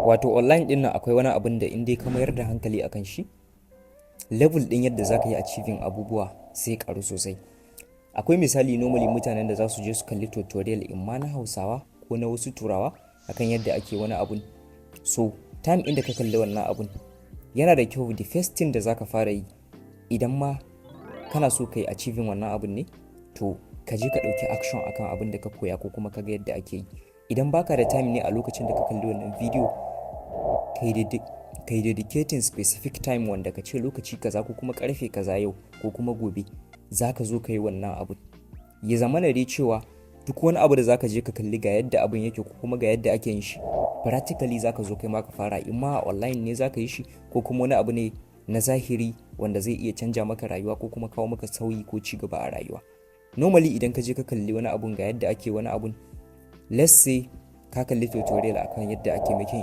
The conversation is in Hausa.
Wato online din nan akwai wani abin da in dai ka mayar da hankali akan shi, level din yadda za ka yi achieving abubuwa sai karu sosai. Akwai misali normally mutanen da za su je su kalli tutorial in ma na Hausawa ko na wasu Turawa akan yadda ake wani abun. So time inda ka kalli wannan abun yana da kyau, the first thing da za ka fara yi idan ma kana so ka yi achieving wannan abun ne, to ka je ka ɗauki action akan abin da ka koya ko kuma ka ga yadda ake yi. Idan baka da time ne a lokacin da ka kalli wannan video, kai dedicating specific time wanda ka ce lokaci kaza ko kuma karfe kaza yau ko kuma gobe za ka zo ka yi wannan abu. Ya zama na dai cewa duk wani abu da za ka je ka kalli ga yadda abin yake ko kuma ga yadda ake yin shi, practically za ka zo kai ma ka fara, in ma online ne za ka yi shi ko kuma wani abu ne na zahiri wanda zai iya canja maka rayuwa ko kuma kawo maka sauyi ko ci gaba a rayuwa. Normally idan ka je ka kalli wani abun ga yadda ake wani abun, let's say ka kalli tutorial akan yadda ake making